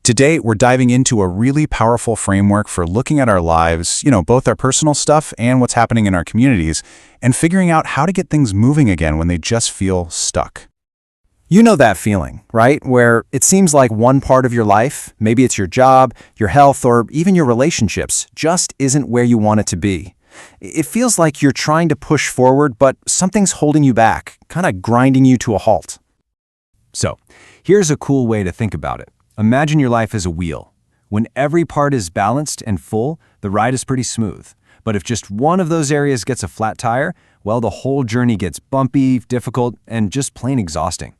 Today, we're diving into a really powerful framework for looking at our lives, both our personal stuff and what's happening in our communities, and figuring out how to get things moving again when they just feel stuck. You know that feeling, right? Where it seems like one part of your life, maybe it's your job, your health, or even your relationships, just isn't where you want it to be. It feels like you're trying to push forward, but something's holding you back, kind of grinding you to a halt. So, here's a cool way to think about it. Imagine your life as a wheel. When every part is balanced and full, the ride is pretty smooth. But if just one of those areas gets a flat tire, well, the whole journey gets bumpy, difficult, and just plain exhausting.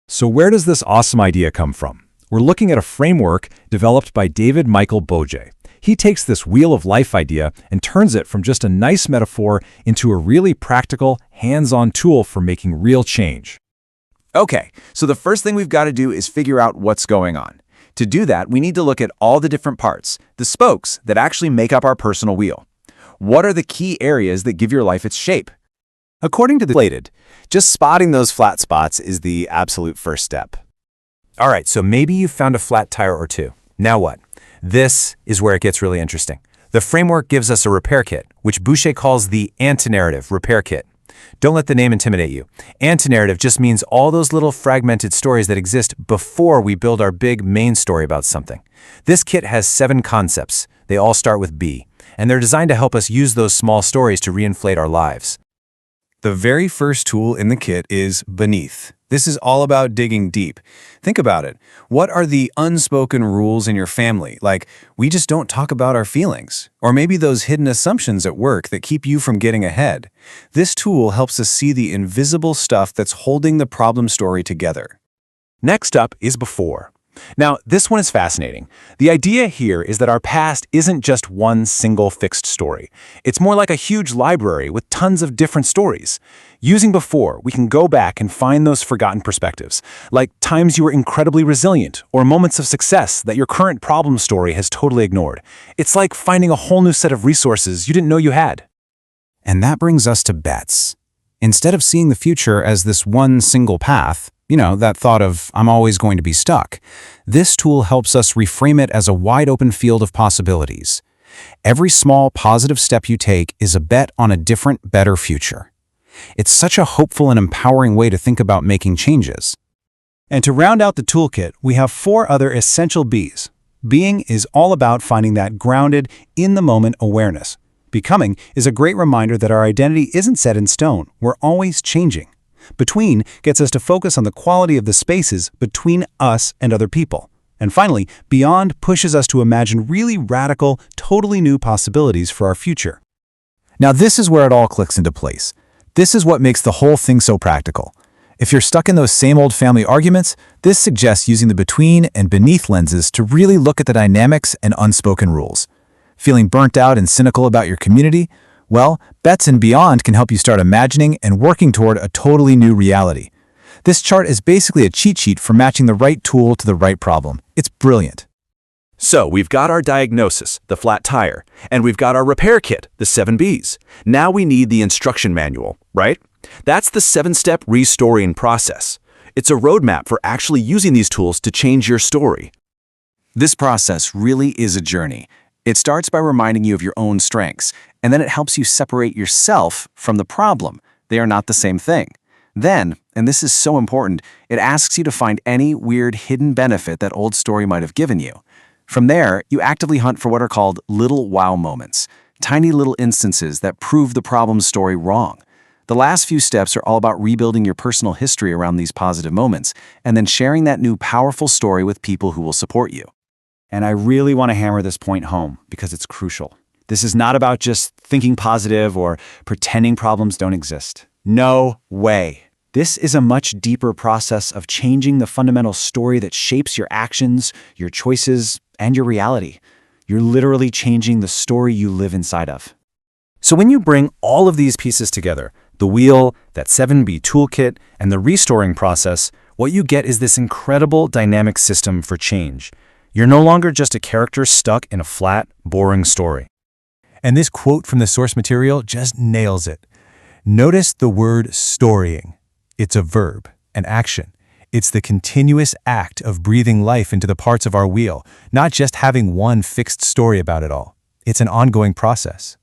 So where does this awesome idea come from? We're looking at a framework developed by David Michael Bojel. He takes this wheel of life idea and turns it from just a nice metaphor into a really practical, hands-on tool for making real change. Okay, so the first thing we've got to do is figure out what's going on. To do that, we need to look at all the different parts, the spokes that actually make up our personal wheel. What are the key areas that give your life its shape? According to the Slated, just spotting those flat spots is the absolute first step. All right, so maybe you found a flat tire or two. Now what? This is where it gets really interesting. The framework gives us a repair kit, which Bojel calls the Antenarrative repair kit. Don't let the name intimidate you. Antenarrative just means all those little fragmented stories that exist before we build our big main story about something. This kit has 7 concepts. They all start with B, and they're designed to help us use those small stories to reinflate our lives. The very first tool in the kit is beneath. This is all about digging deep. Think about it. What are the unspoken rules in your family? Like, we just don't talk about our feelings. Or maybe those hidden assumptions at work that keep you from getting ahead. This tool helps us see the invisible stuff that's holding the problem story together. Next up is before. Now, this one is fascinating. The idea here is that our past isn't just one single fixed story. It's more like a huge library with tons of different stories. Using before, we can go back and find those forgotten perspectives, like times you were incredibly resilient or moments of success that your current problem story has totally ignored. It's like finding a whole new set of resources you didn't know you had. And that brings us to bets. Instead of seeing the future as this one single path, that thought of, I'm always going to be stuck, this tool helps us reframe it as a wide open field of possibilities. Every small positive step you take is a bet on a different, better future. It's such a hopeful and empowering way to think about making changes. And to round out the toolkit, we have 4 other essential Bs. Being is all about finding that grounded, in-the-moment awareness. Becoming is a great reminder that our identity isn't set in stone. We're always changing. Between gets us to focus on the quality of the spaces between us and other people. And finally, beyond pushes us to imagine really radical, totally new possibilities for our future. Now this is where it all clicks into place. This is what makes the whole thing so practical. If you're stuck in those same old family arguments, this suggests using the between and beneath lenses to really look at the dynamics and unspoken rules. Feeling burnt out and cynical about your community? Well, Bets and Beyond can help you start imagining and working toward a totally new reality. This chart is basically a cheat sheet for matching the right tool to the right problem. It's brilliant. So we've got our diagnosis, the flat tire, and we've got our repair kit, the 7 Bs. Now we need the instruction manual, right? That's the 7-step restoring process. It's a roadmap for actually using these tools to change your story. This process really is a journey. It starts by reminding you of your own strengths, and then it helps you separate yourself from the problem. They are not the same thing. Then, and this is so important, it asks you to find any weird hidden benefit that old story might have given you. From there, you actively hunt for what are called little wow moments, tiny little instances that prove the problem story wrong. The last few steps are all about rebuilding your personal history around these positive moments, and then sharing that new powerful story with people who will support you. And I really want to hammer this point home because it's crucial. This is not about just thinking positive or pretending problems don't exist. No way. This is a much deeper process of changing the fundamental story that shapes your actions, your choices, and your reality. You're literally changing the story you live inside of. So when you bring all of these pieces together, the wheel, that 7B toolkit, and the restoring process, what you get is this incredible dynamic system for change. You're no longer just a character stuck in a flat, boring story. And this quote from the source material just nails it. Notice the word storying. It's a verb, an action. It's the continuous act of breathing life into the parts of our wheel, not just having one fixed story about it all. It's an ongoing process.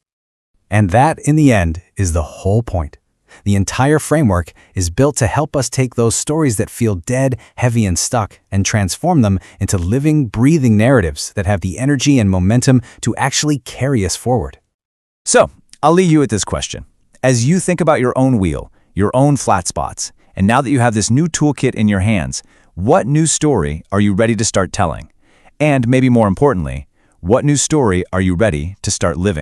And that, in the end, is the whole point. The entire framework is built to help us take those stories that feel dead, heavy, and stuck and transform them into living, breathing narratives that have the energy and momentum to actually carry us forward. So, I'll leave you with this question. As you think about your own wheel, your own flat spots, and now that you have this new toolkit in your hands, what new story are you ready to start telling? And maybe more importantly, what new story are you ready to start living?